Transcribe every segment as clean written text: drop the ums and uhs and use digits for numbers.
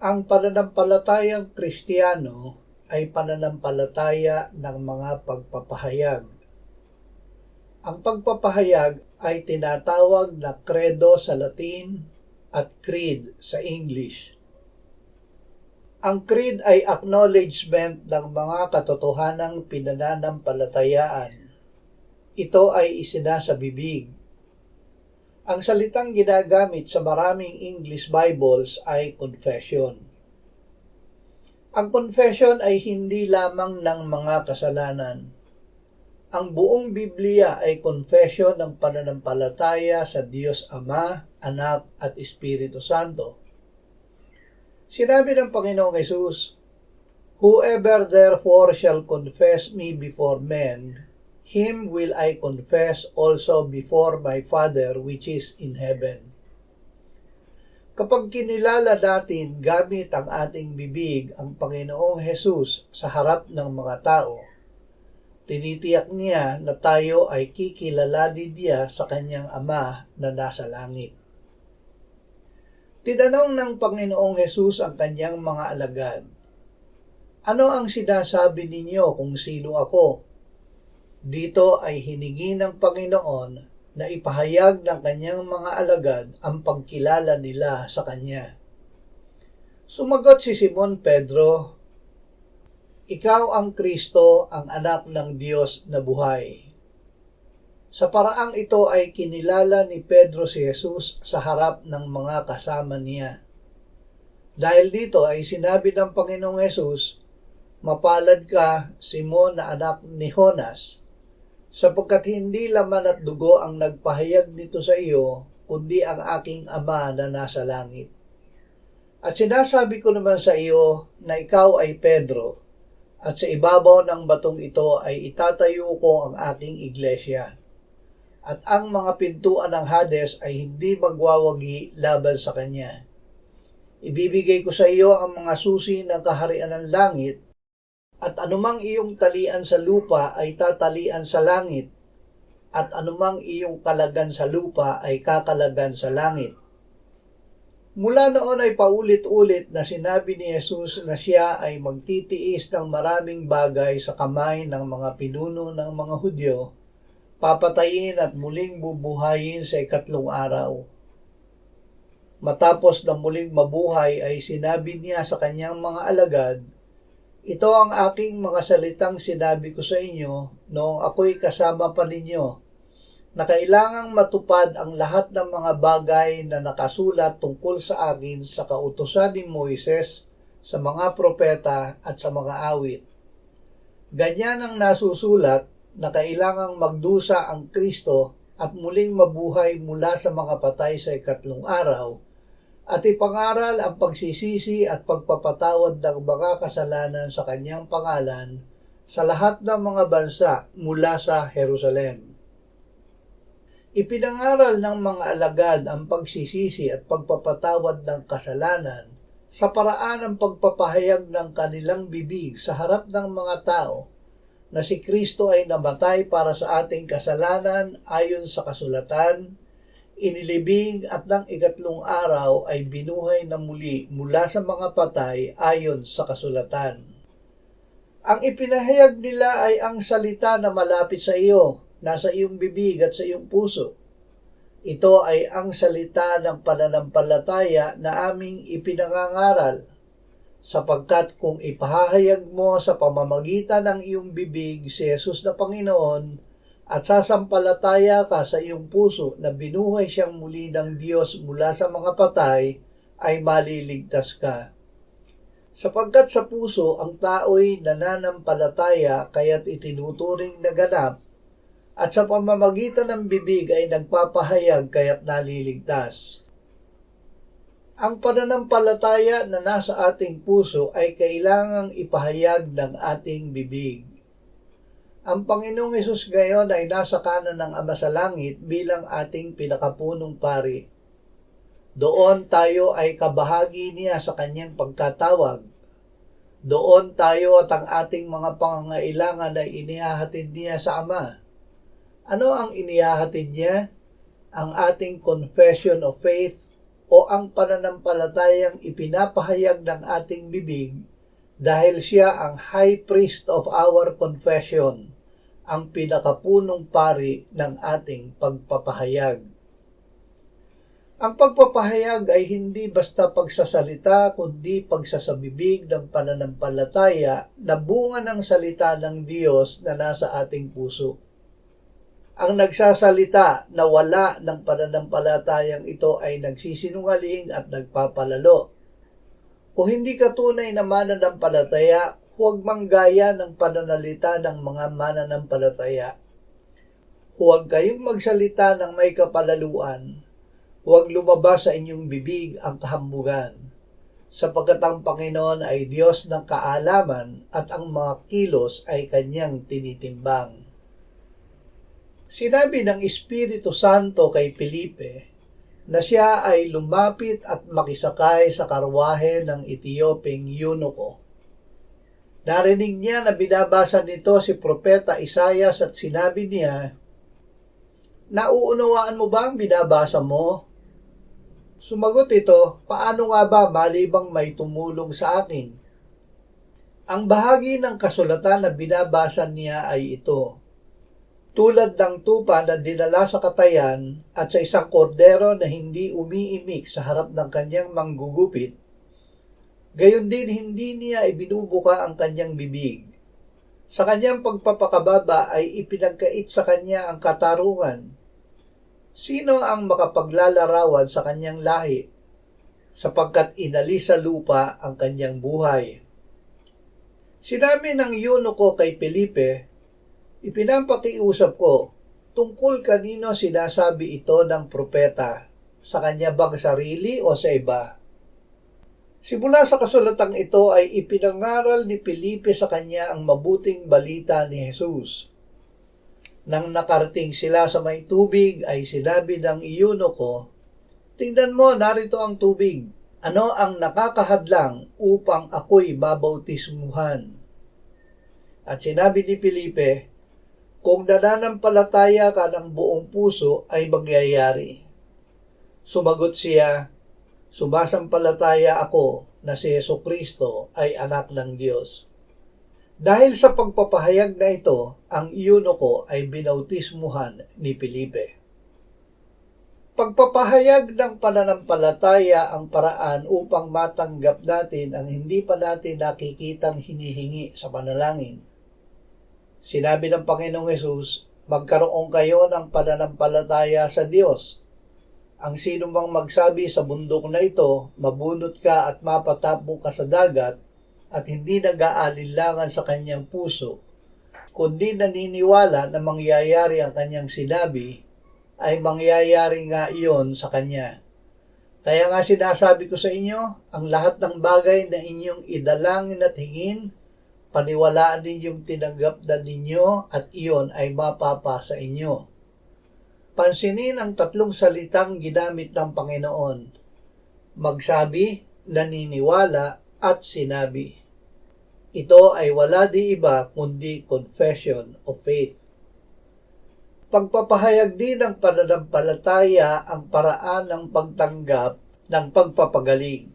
Ang pananampalatayang Kristiyano ay pananampalataya ng mga pagpapahayag. Ang pagpapahayag ay tinatawag na credo sa Latin at creed sa English. Ang creed ay acknowledgement ng mga katotohanang pinananampalatayaan. Ito ay isinasa bibig. Ang salitang ginagamit sa maraming English Bibles ay confession. Ang confession ay hindi lamang ng mga kasalanan. Ang buong Biblia ay confession ng pananampalataya sa Diyos Ama, Anak at Espiritu Santo. Sinabi ng Panginoong Hesus, "Whoever therefore shall confess me before men, him will I confess also before my Father which is in heaven." Kapag kinilala natin gamit ang ating bibig ang Panginoong Hesus sa harap ng mga tao, tinitiyak niya na tayo ay kikilalanin niya sa kanyang Ama na nasa langit. Tinanong ng Panginoong Hesus ang kanyang mga alagad, "Ano ang sinasabi ninyo kung sino ako?" Dito ay hiningi ng Panginoon na ipahayag ng kanyang mga alagad ang pagkilala nila sa kanya. Sumagot si Simon Pedro, "Ikaw ang Kristo, ang anak ng Diyos na buhay." Sa paraang ito ay kinilala ni Pedro si Jesus sa harap ng mga kasama niya. Dahil dito ay sinabi ng Panginoong Hesus, "Mapalad ka, Simon na anak ni Jonas, sapagkat hindi laman at dugo ang nagpahayag nito sa iyo, kundi ang aking Ama na nasa langit. At sinasabi ko naman sa iyo na ikaw ay Pedro, at sa ibabaw ng batong ito ay itatayo ko ang aking iglesia. At ang mga pintuan ng Hades ay hindi magwawagi laban sa kanya. Ibibigay ko sa iyo ang mga susi ng kaharian ng langit, at anumang iyong talian sa lupa ay tatalian sa langit, at anumang iyong kalagan sa lupa ay kakalagan sa langit." Mula noon ay paulit-ulit na sinabi ni Jesus na siya ay magtitiis ng maraming bagay sa kamay ng mga pinuno ng mga Hudyo, papatayin at muling bubuhayin sa ikatlong araw. Matapos na muling mabuhay ay sinabi niya sa kanyang mga alagad, "Ito ang aking mga salitang sinabi ko sa inyo noong ako'y kasama pa ninyo, na kailangang matupad ang lahat ng mga bagay na nakasulat tungkol sa akin sa kautusan ni Moises, sa mga propeta at sa mga awit. Ganyan ang nasusulat na kailangang magdusa ang Kristo at muling mabuhay mula sa mga patay sa ikatlong araw, at ipangaral ang pagsisisi at pagpapatawad ng mga kasalanan sa kanyang pangalan sa lahat ng mga bansa mula sa Jerusalem." Ipinangaral ng mga alagad ang pagsisisi at pagpapatawad ng kasalanan sa paraan ng pagpapahayag ng kanilang bibig sa harap ng mga tao na si Kristo ay namatay para sa ating kasalanan ayon sa kasulatan, inilibing at ng ikatlong araw ay binuhay na muli mula sa mga patay ayon sa kasulatan. Ang ipinahayag nila ay ang salita na malapit sa iyo, nasa iyong bibig at sa iyong puso. Ito ay ang salita ng pananampalataya na aming ipinangangaral, sapagkat kung ipahahayag mo sa pamamagitan ng iyong bibig si Jesus na Panginoon at sasampalataya ka sa iyong puso na binuhay siyang muli ng Diyos mula sa mga patay, ay maliligtas ka. Sapagkat sa puso ang tao'y nananampalataya kaya't itinuturing na ganap, at sa pamamagitan ng bibig ay nagpapahayag kaya't naliligtas. Ang pananampalataya na nasa ating puso ay kailangang ipahayag ng ating bibig. Ang Panginoong Hesus ngayon ay nasa kanan ng Ama sa langit bilang ating pinakapunong pari. Doon tayo ay kabahagi niya sa kanyang pagkatawag. Doon tayo at ang ating mga pangangailangan ay inihahatid niya sa Ama. Ano ang inihahatid niya? Ang ating confession of faith, o ang pananampalatayang ipinapahayag ng ating bibig dahil siya ang High Priest of our confession, ang pinakapunong pari ng ating pagpapahayag. Ang pagpapahayag ay hindi basta pagsasalita, kundi pagsasabibig ng pananampalataya na bunga ng salita ng Diyos na nasa ating puso. Ang nagsasalita na wala ng pananampalatayang ito ay nagsisinungaling at nagpapalalo. Kung hindi ka tunay na mananampalataya, huwag manggaya ng pananalita ng mga mananampalataya. Huwag kayong magsalita ng may kapalaluan. Huwag lumabas sa inyong bibig ang kahambugan, sapagkat ang Panginoon ay Diyos ng kaalaman at ang mga kilos ay Kanyang tinitimbang. Sinabi ng Espiritu Santo kay Felipe na siya ay lumapit at makisakay sa karwahe ng Etiopeng eunuko. Narinig niya na binabasa nito si Propeta Isaias at sinabi niya, "Nauunawaan mo ba ang binabasa mo?" Sumagot ito, "Paano nga ba malibang may tumulong sa akin?" Ang bahagi ng kasulatan na binabasa niya ay ito. Tulad ng tupa na dinala sa katayan at sa isang kordero na hindi umiimik sa harap ng kanyang manggugupit, gayon din hindi niya ibinubuka ang kanyang bibig. Sa kanyang pagpapakababa ay ipinagkait sa kanya ang katarungan. Sino ang makapaglalarawan sa kanyang lahi, sapagkat inalis sa lupa ang kanyang buhay? Sinabi ng eunuko kay Felipe, "Ipinapakiusap ko, tungkol kanino sinasabi ito ng propeta? Sa kanya bang sarili o sa iba?" Simula sa kasulatang ito ay ipinangaral ni Felipe sa kanya ang mabuting balita ni Jesus. Nang nakarating sila sa may tubig ay sinabi ng eunuko, "Tingnan mo, narito ang tubig. Ano ang nakakahadlang upang ako'y babautismuhan?" At sinabi ni Felipe, "Kung nananampalataya ka ng buong puso ay mangyayari." Sumagot siya, "Sumasampalataya ako na si Jesucristo ay anak ng Diyos." Dahil sa pagpapahayag na ito, ang eunuko ay binautismuhan ni Felipe. Pagpapahayag ng pananampalataya ang paraan upang matanggap natin ang hindi pa natin nakikitang hinihingi sa panalangin. Sinabi ng Panginoong Hesus, "Magkaroon kayo ng pananampalataya sa Diyos. Ang sino mang magsabi sa bundok na ito, mabunot ka at mapatapong ka sa dagat, at hindi nag-aalinlangan sa kanyang puso, kundi naniniwala na mangyayari ang kanyang sinabi, ay mangyayari nga iyon sa kanya. Kaya nga sinasabi ko sa inyo, ang lahat ng bagay na inyong idalangin at hingin, paniwalaan ninyong tinanggap na ninyo at iyon ay mapapa sa inyo." Pansinin ang tatlong salitang ginamit ng Panginoon: magsabi, naniniwala, at sinabi. Ito ay wala di iba kundi confession of faith. Pagpapahayag din ng pananampalataya ang paraan ng pagtanggap ng pagpapagaling.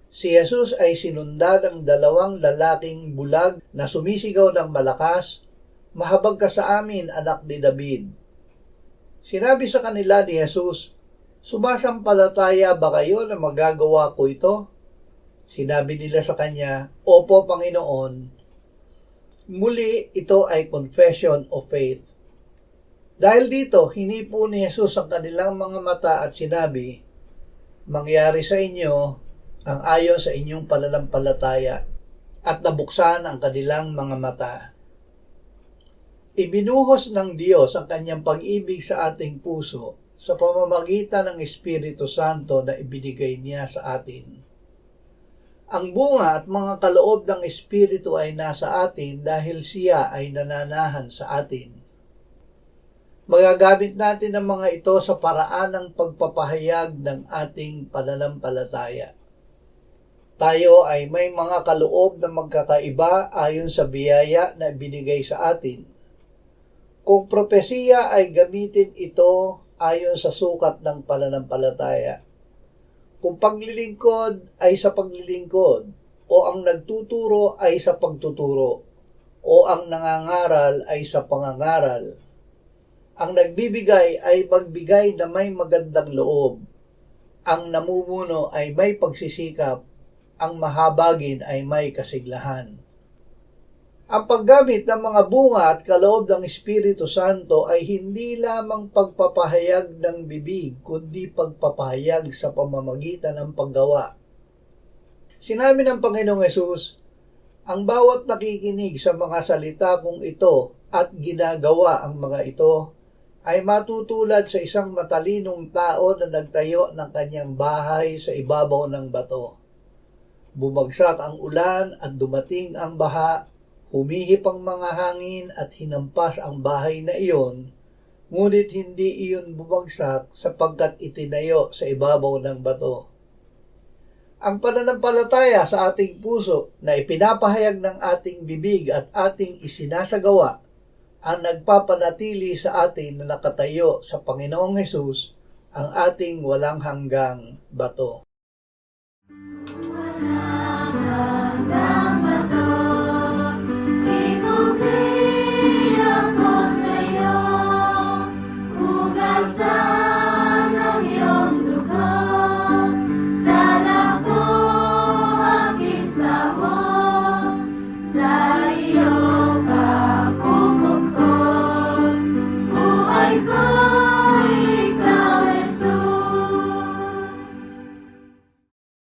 Si Jesus ay sinundan ng dalawang lalaking bulag na sumisigaw ng malakas, "Mahabag ka sa amin, anak ni David." Sinabi sa kanila ni Jesus, "Sumasampalataya ba kayo na magagawa ko ito?" Sinabi nila sa kanya, "Opo, Panginoon." Muli, ito ay confession of faith. Dahil dito, hinipo ni Jesus ang kanilang mga mata at sinabi, "Mangyari sa inyo ang ayon sa inyong pananampalataya," at nabuksan ang kanilang mga mata. Ibinuhos ng Diyos ang kanyang pag-ibig sa ating puso sa pamamagitan ng Espiritu Santo na ibinigay niya sa atin. Ang bunga at mga kaloob ng Espiritu ay nasa atin dahil siya ay nananahan sa atin. Magagamit natin ang mga ito sa paraan ng pagpapahayag ng ating pananampalataya. Tayo ay may mga kaloob na magkakaiba ayon sa biyaya na ibinigay sa atin. Kung propesiya ay gamitin ito ayon sa sukat ng pananampalataya. Kung paglilingkod ay sa paglilingkod, o ang nagtuturo ay sa pagtuturo, o ang nangangaral ay sa pangangaral. Ang nagbibigay ay magbigay na may magandang loob. Ang namumuno ay may pagsisikap. Ang mahabagin ay may kasiglahan. Ang paggamit ng mga bunga at kaloob ng Espiritu Santo ay hindi lamang pagpapahayag ng bibig, kundi pagpapahayag sa pamamagitan ng paggawa. Sinabi ng Panginoong Hesus, ang bawat nakikinig sa mga salita kong ito at ginagawa ang mga ito ay matutulad sa isang matalinong tao na nagtayo ng kanyang bahay sa ibabaw ng bato. Bumagsak ang ulan at dumating ang baha, humihip ang mga hangin at hinampas ang bahay na iyon, ngunit hindi iyon bumagsak sapagkat itinayo sa ibabaw ng bato. Ang pananampalataya sa ating puso na ipinapahayag ng ating bibig at ating isinasagawa ang nagpapanatili sa atin na nakatayo sa Panginoong Hesus, ang ating walang hanggang bato.